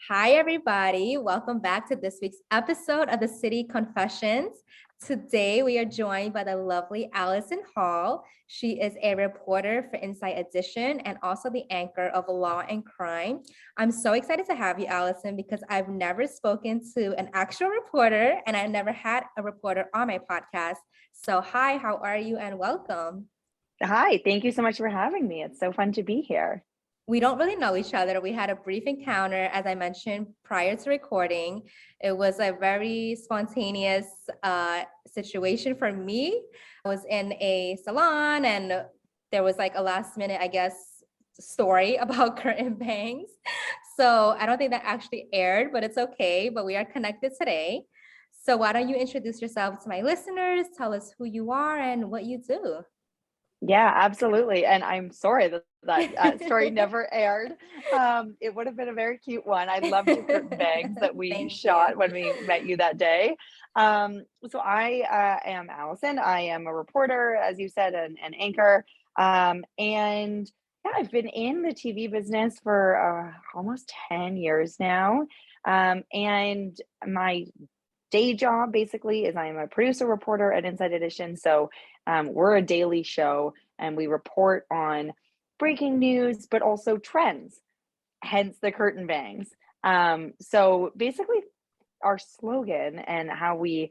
Hi, everybody. Welcome back to this week's episode of the City Confessions. Today, we are joined by the lovely Alison Hall. She is a reporter for Inside Edition and also the anchor of Law and Crime. I'm so excited to have you, Alison, because I've never spoken to an actual reporter and I never had a reporter on my podcast. So, hi, how are you and welcome? Hi, thank you so much for having me. It's so fun to be here. We don't really know each other. We had a brief encounter, as I mentioned prior to recording. It was a very spontaneous situation for me. I was in a salon and there was like a last minute, I guess, story about curtain bangs. So I don't think that actually aired, but it's okay. But we are connected today. So why don't you introduce yourself to my listeners? Tell us who you are and what you do. Yeah, absolutely. And I'm sorry that story never aired. It would have been a very cute one. I loved your curtain bangs that we Thank you. shot when we met you that day. So I am Allison. I am a reporter, as you said, an anchor. And yeah, I've been in the TV business for almost 10 years now. And my day job basically is I am a producer reporter at Inside Edition. So we're a daily show and we report on breaking news, but also trends, hence the curtain bangs. So basically, our slogan and how we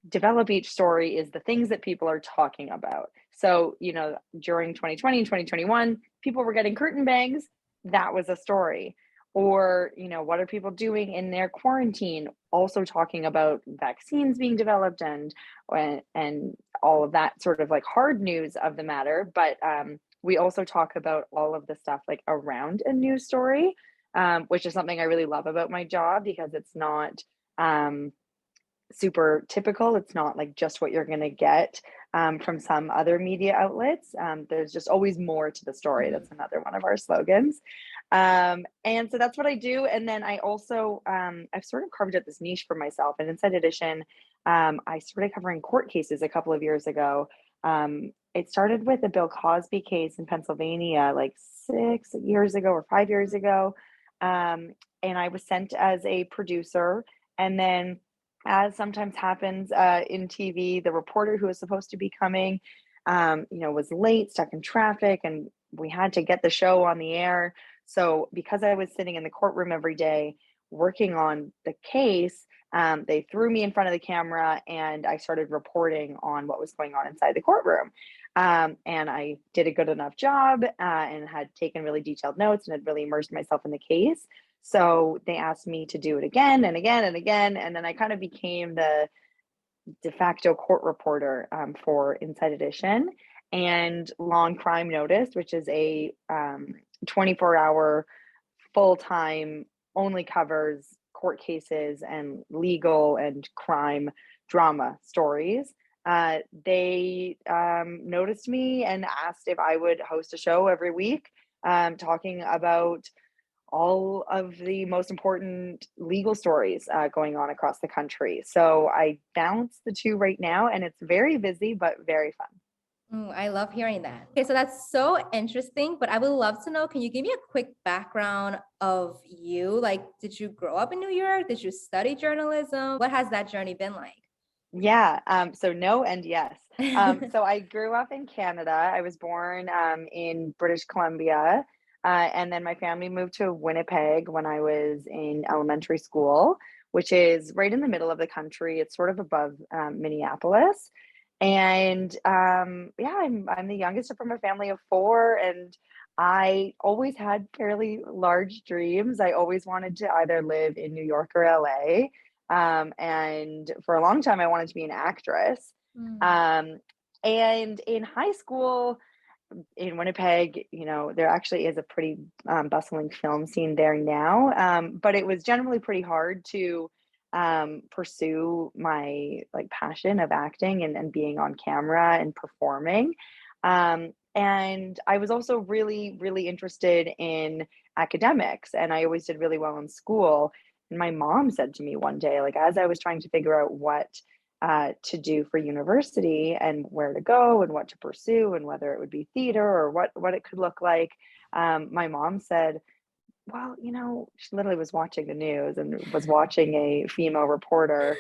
develop each story is the things that people are talking about. So, during 2020 and 2021, people were getting curtain bangs. That was a story. Or, what are people doing in their quarantine? Also talking about vaccines being developed and all of that sort of like hard news of the matter. But we also talk about all of the stuff like around a news story, which is something I really love about my job because it's not super typical. It's not like just what you're going to get from some other media outlets. There's just always more to the story. That's another one of our slogans. And so that's what I do. And then I also, I've sort of carved out this niche for myself. And Inside Edition, I started covering court cases a couple of years ago. It started with a Bill Cosby case in Pennsylvania like 6 years ago or 5 years ago. And I was sent as a producer. And then as sometimes happens in TV, the reporter who was supposed to be coming, was late, stuck in traffic, and we had to get the show on the air. So because I was sitting in the courtroom every day working on the case, they threw me in front of the camera and I started reporting on what was going on inside the courtroom. And I did a good enough job and had taken really detailed notes and had really immersed myself in the case. So they asked me to do it again and again and again. And then I kind of became the de facto court reporter for Inside Edition and Long Crime Notice, which is a 24-hour full-time, only covers court cases and legal and crime drama stories. They noticed me and asked if I would host a show every week talking about all of the most important legal stories going on across the country. So I balance the two right now, and it's very busy, but very fun. I love hearing that. Okay, so that's so interesting, but I would love to know, can you give me a quick background of you? Like, did you grow up in New York? Did you study journalism? What has that journey been like? Yeah, so no and yes. So I grew up in Canada. I was born in British Columbia, and then my family moved to Winnipeg when I was in elementary school, which is right in the middle of the country. It's sort of above Minneapolis. And yeah, I'm the youngest from a family of four, and I always had fairly large dreams. I always wanted to either live in New York or LA. And for a long time, I wanted to be an actress. Mm. Um, and in high school, in Winnipeg, there actually is a pretty bustling film scene there now. But it was generally pretty hard to pursue my like passion of acting and being on camera and performing. And I was also really, really interested in academics, and I always did really well in school. And my mom said to me one day, like as I was trying to figure out what to do for university and where to go and what to pursue and whether it would be theater or what it could look like, my mom said, well, she literally was watching the news and was watching a female reporter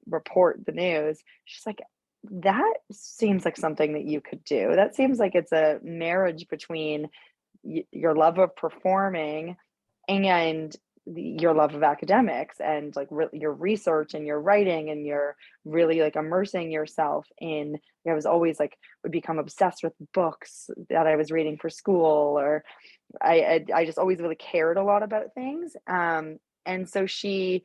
report the news. She's like, that seems like something that you could do. That seems like it's a marriage between your love of performing and your love of academics and like your research and your writing, and you're really like immersing yourself in. I was always like would become obsessed with books that I was reading for school, or I just always really cared a lot about things. And so she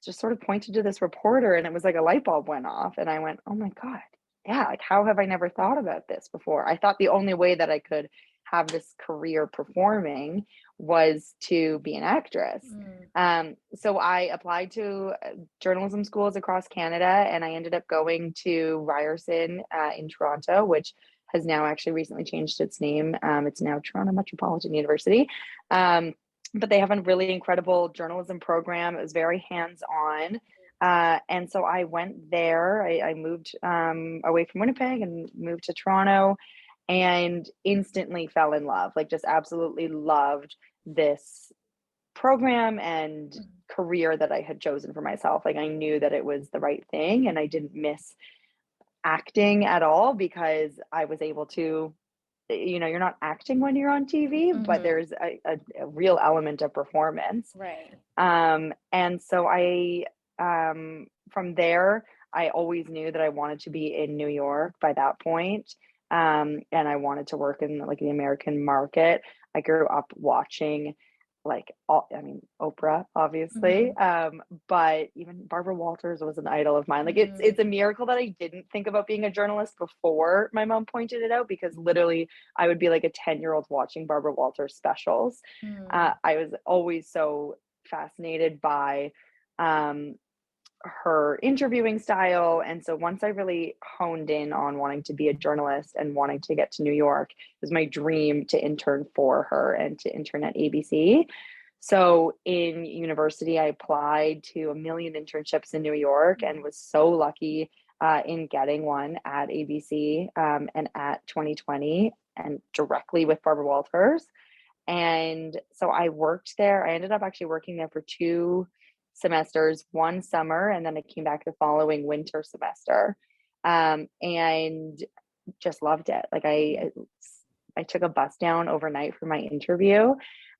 just sort of pointed to this reporter, and it was like a light bulb went off, and I went, oh my god, yeah, like how have I never thought about this before? I thought the only way that I could have this career performing was to be an actress. Mm. So I applied to journalism schools across Canada, and I ended up going to Ryerson in Toronto, which has now actually recently changed its name. It's now Toronto Metropolitan University. But they have a really incredible journalism program. It was very hands-on. And so I went there. I moved away from Winnipeg and moved to Toronto, and instantly fell in love, like just absolutely loved this program and career that I had chosen for myself. Like I knew that it was the right thing, and I didn't miss acting at all because I was able to, you're not acting when you're on TV, but Mm-hmm. there's a real element of performance. Right. And so from there, I always knew that I wanted to be in New York by that point. And I wanted to work in like the American market. I grew up watching Oprah, obviously. Mm-hmm. But even Barbara Walters was an idol of mine. Like Mm-hmm. it's a miracle that I didn't think about being a journalist before my mom pointed it out, because literally I would be like a 10-year-old watching Barbara Walters specials. Mm-hmm. I was always so fascinated by um, her interviewing style. And so once I really honed in on wanting to be a journalist and wanting to get to New York, it was my dream to intern for her and to intern at ABC. So in university, I applied to a million internships in New York and was so lucky in getting one at ABC and at 2020 and directly with Barbara Walters. And so I worked there. I ended up actually working there for 2 semesters, one summer, and then I came back the following winter semester, and just loved it. Like I took a bus down overnight for my interview.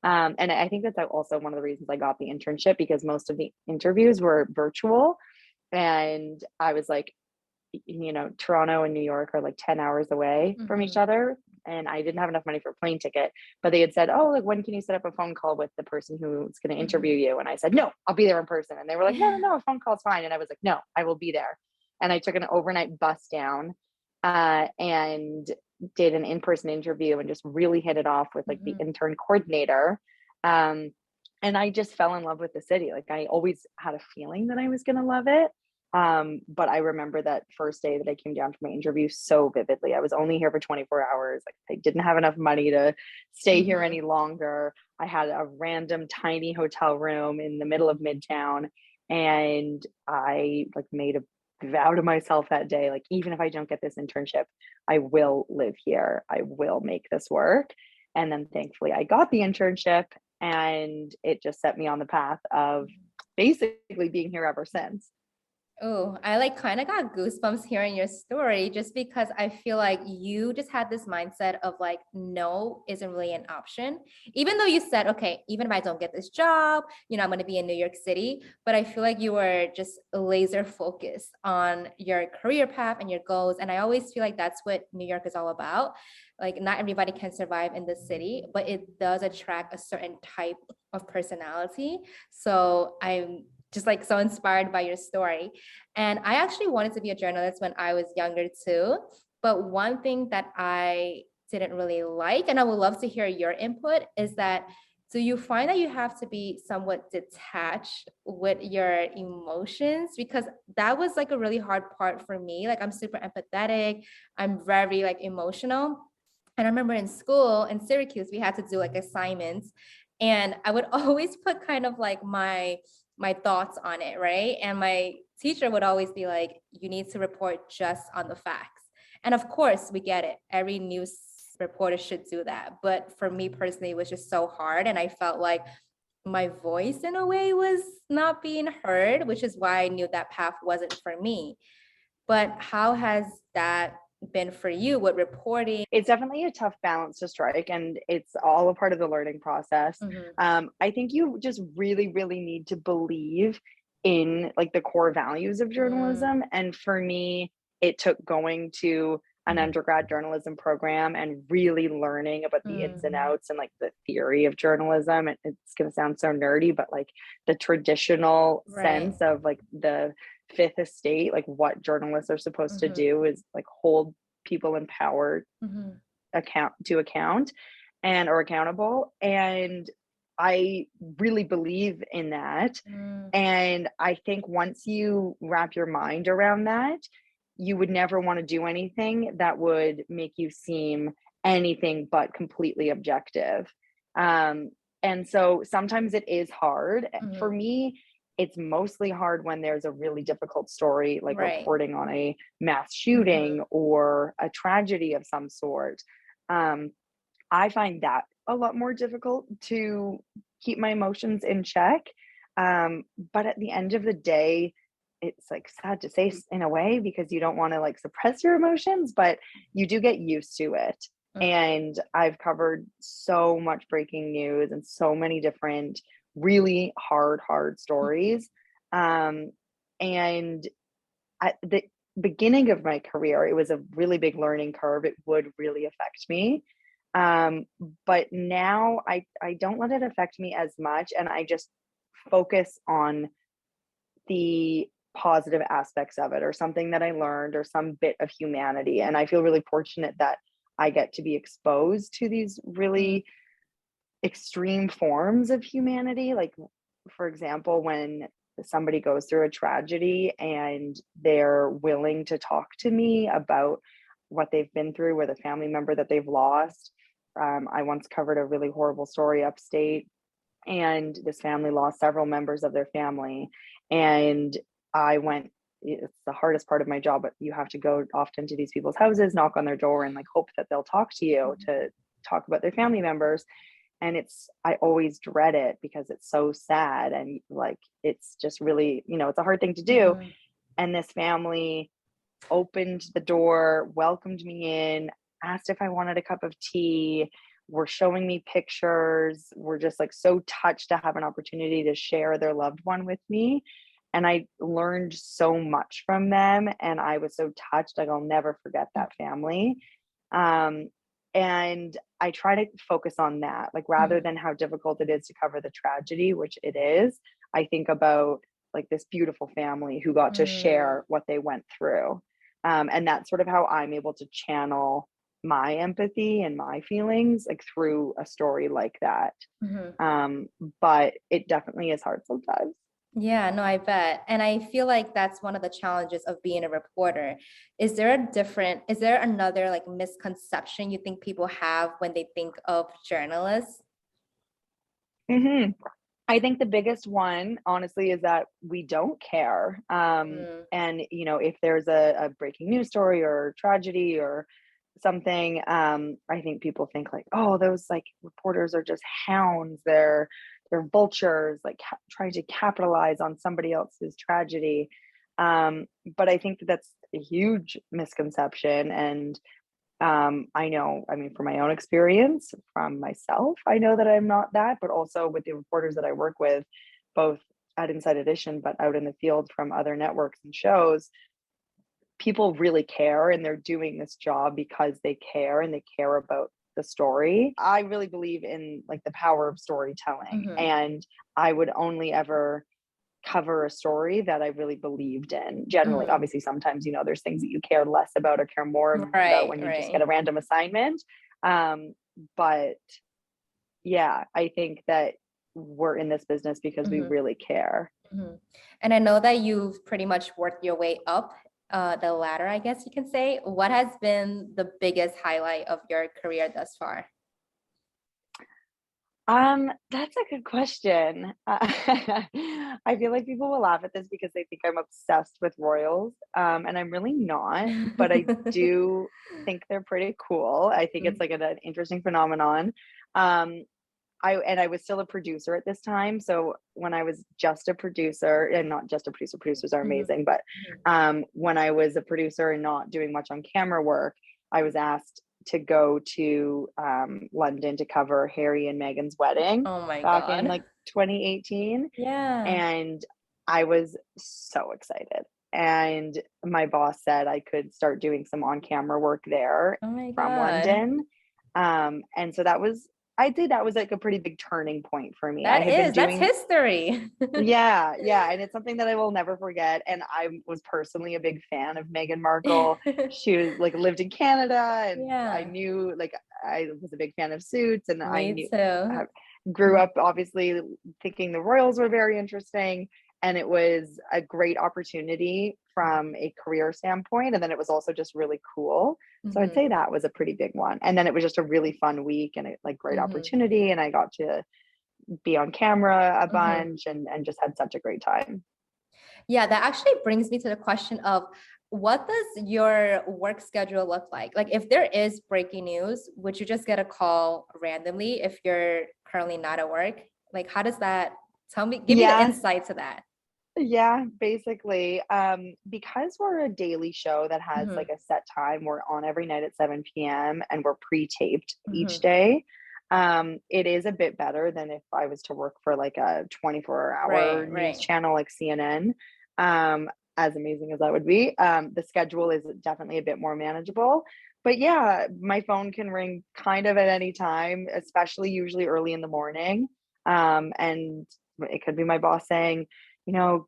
And I think that's also one of the reasons I got the internship, because most of the interviews were virtual. And I was like, Toronto and New York are like 10 hours away from each Mm-hmm. other. And I didn't have enough money for a plane ticket, but they had said, oh, like, when can you set up a phone call with the person who's going to interview you? And I said, no, I'll be there in person. And they were like, no, no, Mm-hmm. no, a phone call's fine. And I was like, no, I will be there. And I took an overnight bus down and did an in-person interview and just really hit it off with like the intern coordinator. Um, and I just fell in love with the city. Like I always had a feeling that I was going to love it. But I remember that first day that I came down for my interview so vividly. I was only here for 24 hours. Like I didn't have enough money to stay here Mm-hmm. any longer. I had a random tiny hotel room in the middle of Midtown, and I like made a vow to myself that day, like even if I don't get this internship, I will live here. I will make this work. And then thankfully I got the internship, and it just set me on the path of basically being here ever since. Oh, I like kind of got goosebumps hearing your story, just because I feel like you just had this mindset of like, no isn't really an option. Even though you said, okay, even if I don't get this job, I'm going to be in New York City, but I feel like you were just laser focused on your career path and your goals. And I always feel like that's what New York is all about. Like not everybody can survive in the city, but it does attract a certain type of personality. So I'm just like so inspired by your story. And I actually wanted to be a journalist when I was younger too. But one thing that I didn't really like, and I would love to hear your input, is that do you find that you have to be somewhat detached with your emotions? Because that was like a really hard part for me. Like I'm super empathetic, I'm very like emotional. And I remember in school in Syracuse, we had to do like assignments. And I would always put kind of like my thoughts on it, right? And my teacher would always be like, you need to report just on the facts. And of course, we get it. Every news reporters should do that. But for me personally, it was just so hard. And I felt like my voice in a way was not being heard, which is why I knew that path wasn't for me. But how has that been for you with reporting? It's definitely a tough balance to strike, and it's all a part of the learning process. I think you just really, really need to believe in like the core values of journalism. And for me, it took going to an undergrad journalism program and really learning about the ins and outs and like the theory of journalism. It's going to sound so nerdy, but like the traditional sense of like the fifth estate, like what journalists are supposed to do is like hold people in power account and or accountable. And I really believe in that. And I think once you wrap your mind around that, you would never want to do anything that would make you seem anything but completely objective. And so sometimes it is hard. For me, it's mostly hard when there's a really difficult story, like reporting on a mass shooting or a tragedy of some sort. I find that a lot more difficult to keep my emotions in check. But at the end of the day, it's like sad to say in a way because you don't want to like suppress your emotions, but you do get used to it. And I've covered so much breaking news and so many different really hard stories. And at the beginning of my career, it was a really big learning curve. It would really affect me. But now I don't let it affect me as much. And I just focus on the positive aspects of it or something that I learned or some bit of humanity. And I feel really fortunate that I get to be exposed to these really extreme forms of humanity. Like, for example, when somebody goes through a tragedy and they're willing to talk to me about what they've been through with a family member that they've lost. I once covered a really horrible story upstate, and this family lost several members of their family. And it's the hardest part of my job, but you have to go often to these people's houses, knock on their door, and like hope that they'll talk to you to talk about their family members. And I always dread it because it's so sad. And like, it's just really, it's a hard thing to do. And this family opened the door, welcomed me in, asked if I wanted a cup of tea, were showing me pictures, were just like so touched to have an opportunity to share their loved one with me. And I learned so much from them. And I was so touched. Like, I'll never forget that family. And I try to focus on that, like rather than how difficult it is to cover the tragedy, which it is. I think about like this beautiful family who got to share what they went through. And that's sort of how I'm able to channel my empathy and my feelings like through a story like that. But it definitely is hard sometimes. Yeah, no, I bet. And I feel like that's one of the challenges of being a reporter. Is there another like misconception you think people have when they think of journalists? I think the biggest one, honestly, is that we don't care. And, if there's a breaking news story or tragedy or something, I think people think like, oh, those like reporters are just hounds. They're vultures, like trying to capitalize on somebody else's tragedy. But I think that's a huge misconception. And from my own experience, from myself, I know that I'm not that, but also with the reporters that I work with, both at Inside Edition, but out in the field from other networks and shows, people really care and they're doing this job because they care and they care about the story. I really believe in like the power of storytelling, and I would only ever cover a story that I really believed in. Generally, obviously, sometimes there's things that you care less about or care more about when you just get a random assignment. But yeah, I think that we're in this business because we really care. And I know that you've pretty much worked your way up the ladder, I guess you can say. What has been the biggest highlight of your career thus far? That's a good question. I feel like people will laugh at this because they think I'm obsessed with royals, and I'm really not, but I do think they're pretty cool. I think it's like an interesting phenomenon. Um, I was still a producer at this time. So when I was just a producer, and not just a producer, producers are Mhm. amazing, but when I was a producer and not doing much on camera work, I was asked to go to London to cover Harry and Meghan's wedding Oh my back in God. like 2018. Yeah. And I was so excited. And my boss said I could start doing some on camera work there Oh my from God. London. And so that was, I'd say that was like a pretty big turning point for me. I That had been is, that's doing, history. yeah, yeah. And it's something that I will never forget. And I was personally a big fan of Meghan Markle. She was like lived in Canada, and I Yeah, knew like I was a big fan of Suits, and I me knew, too. grew up obviously thinking the royals were very interesting, and it was a great opportunity from a career standpoint, and then it was also just really cool. So I'd say Mhm, that was a pretty big one, and then it was just a really fun week and a like great mhm, opportunity, and I got to be on camera a mhm. bunch and just had such a great time. Yeah, that actually brings me to the question of what does your work schedule look like? Like, if there is breaking news, would you just get a call randomly if you're currently not at work? Like, how does that tell me, give me the Yeah, insight to that? yeah, basically. Because we're a daily show that has Mhm, like a set time, we're on every night at 7 p.m. and we're pre-taped each mhm. day. It is a bit better than if I was to work for like a 24-hour Right, news right. channel like CNN. Um, as amazing as that would be, the schedule is definitely a bit more manageable. But yeah, my phone can ring kind of at any time, especially usually early in the morning. And it could be my boss saying,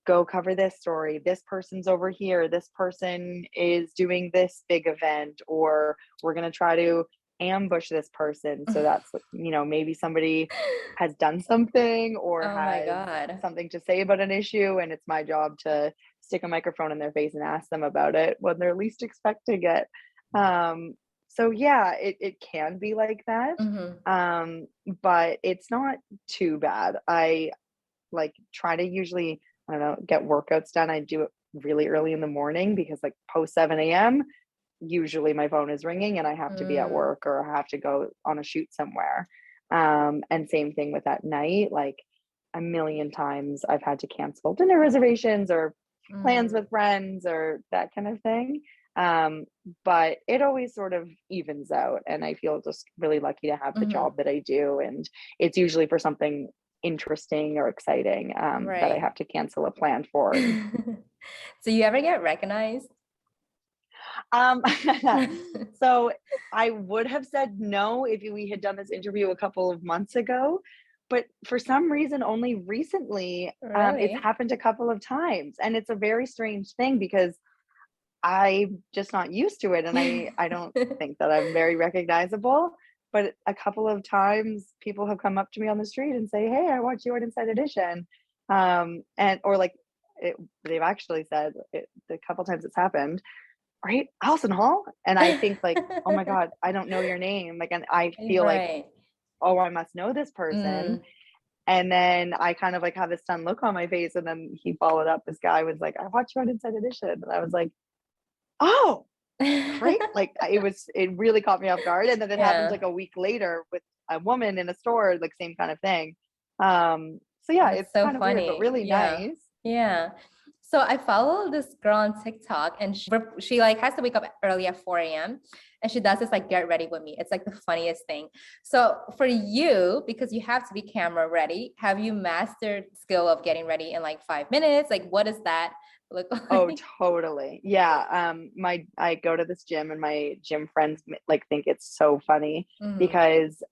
go cover this story. This person's over here. This person is doing this big event, or we're going to try to ambush this person. So that's, maybe somebody has done something or Oh my has God. something to say about an issue. And it's my job to stick a microphone in their face and ask them about it when they're least expecting it. Um, so yeah, it can be like that. Mhm, Um, but it's not too bad. I like try to usually, I don't know, get workouts done. I do it really early in the morning because like post 7 a.m., usually my phone is ringing and I have to be at mm, work or I have to go on a shoot somewhere. And same thing with at night, like a million times I've had to cancel dinner reservations or plans mm, with friends or that kind of thing. Um, but it always sort of evens out. And I feel just really lucky to have the mhm. job that I do. And it's usually for something interesting or exciting that I Right. have to cancel a plan for. And So you ever get recognized? um, so I would have said no if we had done this interview a couple of months ago, but for some reason, only recently, it's Really? happened a couple of times, and it's a very strange thing because I'm just not used to it, and I don't think that I'm very recognizable. But a couple of times, people have come up to me on the street and say, "Hey, I watched you on Inside Edition," and or like it, they've actually said it, the couple times it's happened, right, Alison Hall, and I think like, oh my god, I don't know your name, like, and I feel like, Right. oh, I must know this person, Mm. and then I kind of like have this stunned look on my face, and then he followed up. This guy was like, "I watched you on Inside Edition," and I was like, "Oh." Great, like, it really caught me off guard, and then it happened, Yeah, like, a week later with a woman in a store, like, same kind of thing. So, yeah, that's it's so kind of weird, but funny. really Yeah. nice. Yeah. So I follow this girl on TikTok and she like has to wake up early at 4 a.m. and she does this like get ready with me. It's like the funniest thing. So for you, because you have to be camera ready, have you mastered skill of getting ready in like 5 minutes? Like what does that look Oh, like? totally. Yeah, I go to this gym and my gym friends, like, think it's so funny Mhm. because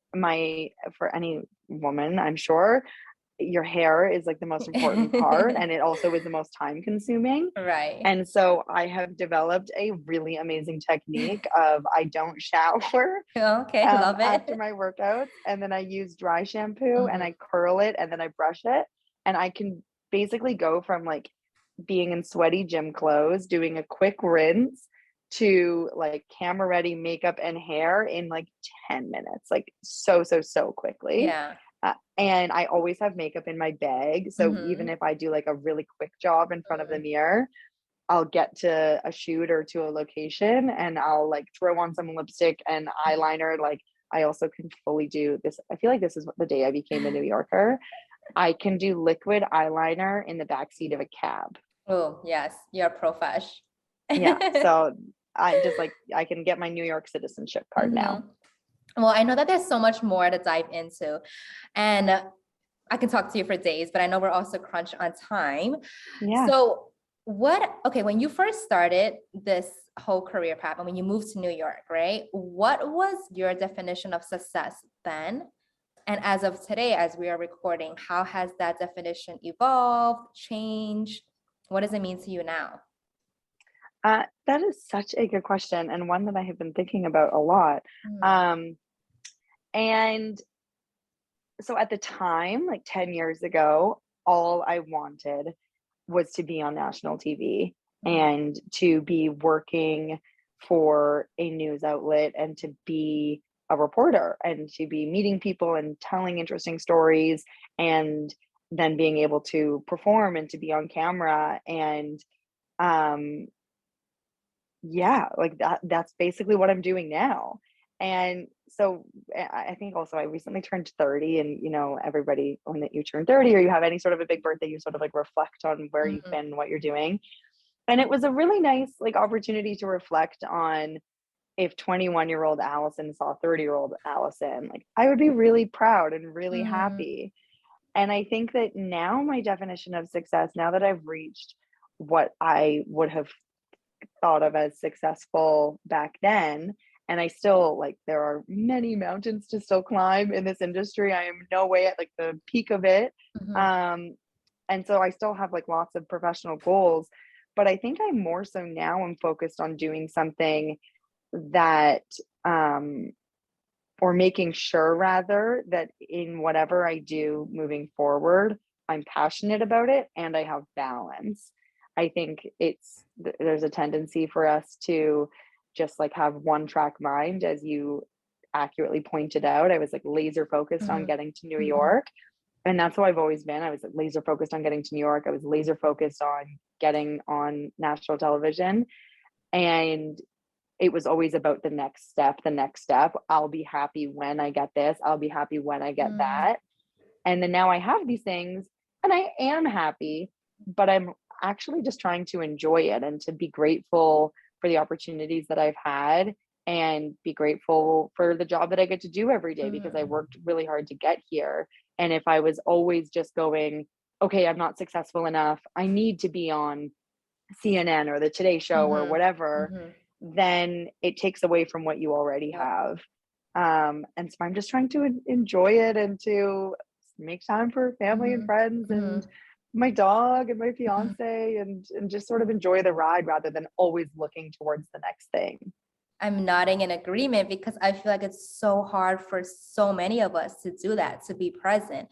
for any woman, I'm sure, your hair is, like, the most important part, and it also is the most time consuming. Right. And so I have developed a really amazing technique of I don't shower Okay, love after it. my workouts, and then I use dry shampoo and Mhm. I curl it and then I brush it, and I can basically go from like being in sweaty gym clothes, doing a quick rinse to like camera ready makeup and hair in like 10 minutes, like so quickly. Yeah. And I always have makeup in my bag. So even if I do like a really quick job in front of the mirror, I'll get to a shoot or to a location and I'll like throw on some lipstick and eyeliner. Like I also can fully do this. I feel like this is the day I became a New Yorker. I can do liquid eyeliner in the backseat of a cab. Oh, yes, you're a profesh. Yeah. So I just like, I can get my New York citizenship card now. Well, I know that there's so much more to dive into, and I can talk to you for days, but I know we're also crunched on time. Yeah. So when you first started this whole career path and when you moved to New York, right? What was your definition of success then? And as of today, as we are recording, how has that definition evolved, changed? What does it mean to you now? That is such a good question and one that I have been thinking about a lot. And so at the time, like 10 years ago, all I wanted was to be on national TV and to be working for a news outlet and to be a reporter and to be meeting people and telling interesting stories and then being able to perform and to be on camera. And um yeah, like that's basically what I'm doing now. And so I think also I recently turned 30 and everybody when that you turn 30 or you have any sort of a big birthday, you sort of like reflect on where you've been and what you're doing. And it was a really nice like opportunity to reflect on if 21-year-old Alison saw 30-year-old Alison, like I would be really proud and really happy. And I think that now my definition of success, now that I've reached what I would have thought of as successful back then, and I still like there are many mountains to still climb in this industry. I am no way at like the peak of it. And so I still have like lots of professional goals, but I think I'm more so now I'm focused on doing something that or making sure rather that in whatever I do moving forward, I'm passionate about it and I have balance. I think there's a tendency for us to just like have one track mind, as you accurately pointed out. I was like laser focused on getting to New York. And that's how I've always been. I was like laser focused on getting to New York. I was laser focused on getting on national television. And it was always about the next step, the next step. I'll be happy when I get this. I'll be happy when I get that. And then now I have these things and I am happy, but I'm actually just trying to enjoy it and to be grateful for the opportunities that I've had and be grateful for the job that I get to do every day because I worked really hard to get here. And if I was always just going, okay, I'm not successful enough, I need to be on CNN or the Today Show or whatever, then it takes away from what you already have. And so I'm just trying to enjoy it and to make time for family and friends and my dog and my fiance and just sort of enjoy the ride rather than always looking towards the next thing. I'm nodding in agreement because I feel like it's so hard for so many of us to do that, to be present.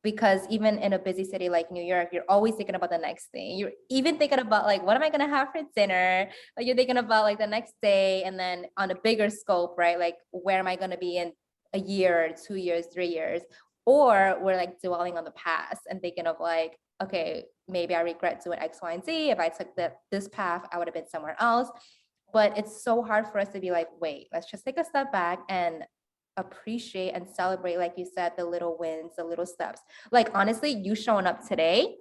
Because even in a busy city like New York, you're always thinking about the next thing. You're even thinking about like, what am I going to have for dinner? Like you're thinking about like the next day and then on a bigger scope, right? Like, where am I going to be in a year, 2 years, 3 years? Or we're like dwelling on the past and thinking of like, okay, maybe I regret doing X, Y, and Z. If I took this path, I would have been somewhere else. But it's so hard for us to be like, wait, let's just take a step back and appreciate and celebrate, like you said, the little wins, the little steps. Like, honestly, you showing up today,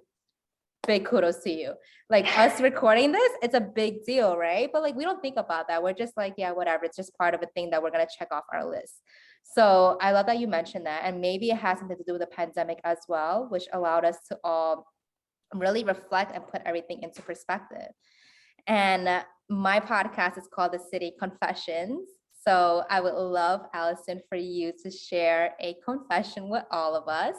big kudos to you. Like us recording this, it's a big deal, right? But like, we don't think about that. We're just like, yeah, whatever. It's just part of a thing that we're going to check off our list. So I love that you mentioned that. And maybe it has something to do with the pandemic as well, which allowed us to all really reflect and put everything into perspective. And my podcast is called The City Confessions. So I would love, Alison, for you to share a confession with all of us,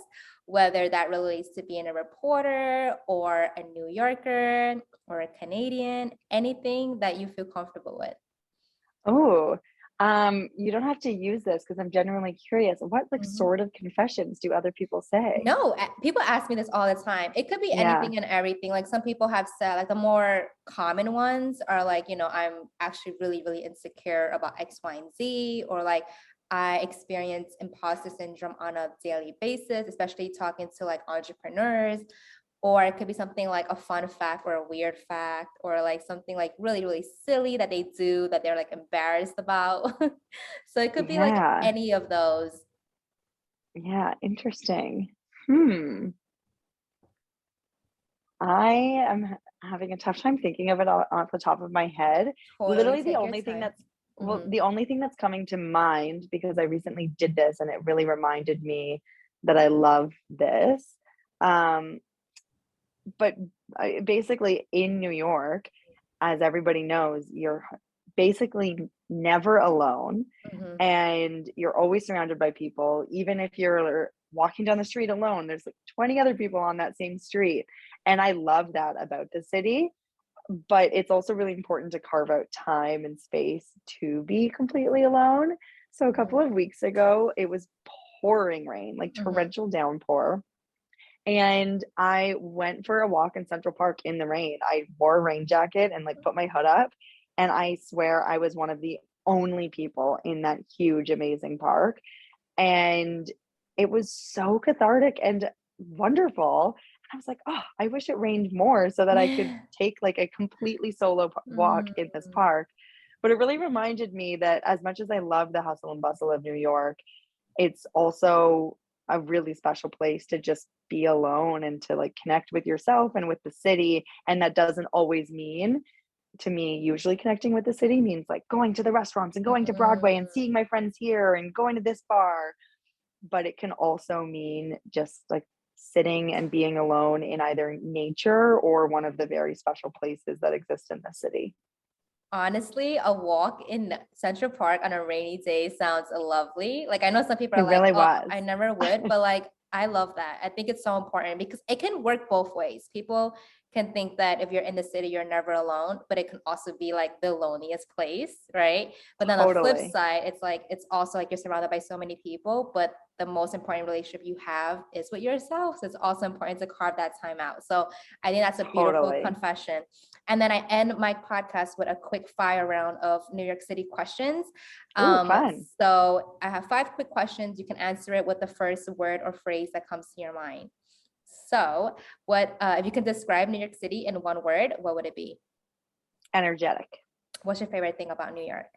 whether that relates to being a reporter or a New Yorker or a Canadian, anything that you feel comfortable with. Oh, you don't have to use this because I'm genuinely curious. What like sort of confessions do other people say? No, people ask me this all the time. It could be anything and everything. Like some people have said, like the more common ones are like, I'm actually really, really insecure about X, Y, and Z, or like I experience imposter syndrome on a daily basis, especially talking to like entrepreneurs, or it could be something like a fun fact or a weird fact, or like something like really, really silly that they do that they're like embarrassed about. So it could be like Yeah. any of those. Yeah. Interesting. I am having a tough time thinking of it off the top of my head. Totally Literally, the take your only thing time. that's well, Mhm. the only thing that's coming to mind, because I recently did this and it really reminded me that I love this. Um, but basically, in New York, as everybody knows, you're basically never alone, Mhm. and you're always surrounded by people. Even if you're walking down the street alone, there's like 20 other people on that same street. And I love that about the city. But it's also really important to carve out time and space to be completely alone. So a couple Mhm. of weeks ago, it was pouring rain, like Mhm. torrential downpour. And I went for a walk in Central Park in the rain. I wore a rain jacket and like put my hood up. And I swear I was one of the only people in that huge, amazing park. And it was so cathartic and wonderful. And I was like, oh, I wish it rained more so that I could take like a completely solo walk in this Mm. park. But it really reminded me that as much as I love the hustle and bustle of New York, it's also a really special place to just be alone and to like connect with yourself and with the city. And that doesn't always mean, to me, usually connecting with the city means like going to the restaurants and going to Broadway and Mm. seeing my friends here and going to this bar. But it can also mean just like sitting and being alone in either nature or one of the very special places that exist in the city. Honestly, a walk in Central Park on a rainy day sounds lovely. Like I know some people It are like, really "Oh, was. I never would," but like I love that. I think it's so important because it can work both ways. People can think that if you're in the city, you're never alone, but it can also be like the loneliest place, right? But then on the flip Totally. side, it's like it's also like you're surrounded by so many people, but the most important relationship you have is with yourself. So it's also important to carve that time out. So I think that's a beautiful Totally. confession. And then I end my podcast with a quick fire round of New York City questions. Ooh, Um, fun. so I have 5 quick questions. You can answer it with the first word or phrase that comes to your mind. So, what if you can describe New York City in one word? What would it be? Energetic. What's your favorite thing about New York?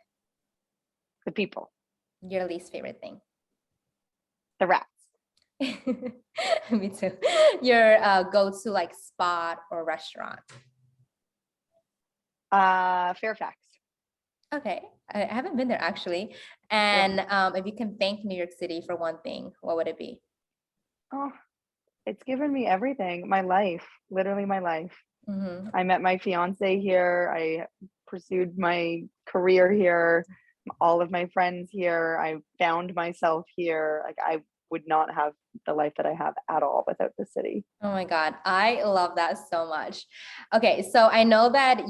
The people. Your least favorite thing? The rats. Me too. Your go-to like spot or restaurant? Fairfax. Okay, I haven't been there actually. Ugh. And if you can thank New York City for one thing, what would it be? Oh, it's given me everything. My life, literally my life. Mhm. I met my fiance here. I pursued my career here. All of my friends here. I found myself here. Like I would not have the life that I have at all without the city. Oh my God, I love that so much. Okay, so I know that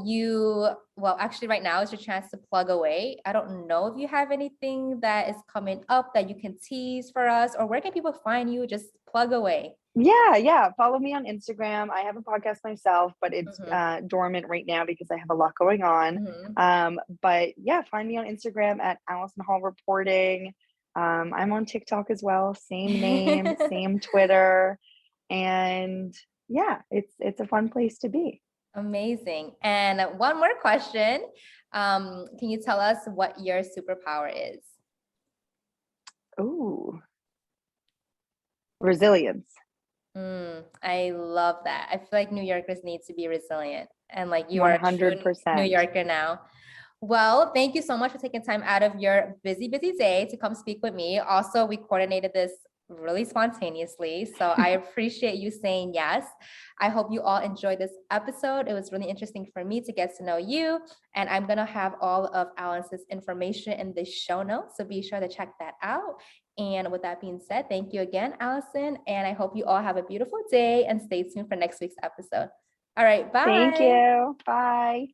well, actually, right now is your chance to plug away. I don't know if you have anything that is coming up that you can tease for us, or where can people find you? Just plug away. Yeah. Follow me on Instagram. I have a podcast myself, but it's Mhm. dormant right now because I have a lot going on. Mhm. But yeah, find me on Instagram at Alison Hall Reporting. I'm on TikTok as well. Same name, same Twitter, and yeah, it's a fun place to be. Amazing. And one more question. Can you tell us what your superpower is? Ooh, resilience. I love that. I feel like New Yorkers need to be resilient, and like you are a true New 100%. Yorker now. Well, thank you so much for taking time out of your busy, busy day to come speak with me. Also, we coordinated this really spontaneously. So I appreciate you saying yes. I hope you all enjoyed this episode. It was really interesting for me to get to know you. And I'm going to have all of Alice's information in the show notes. So be sure to check that out. And with that being said, thank you again, Alison. And I hope you all have a beautiful day and stay tuned for next week's episode. All right, Thank bye. you. Bye.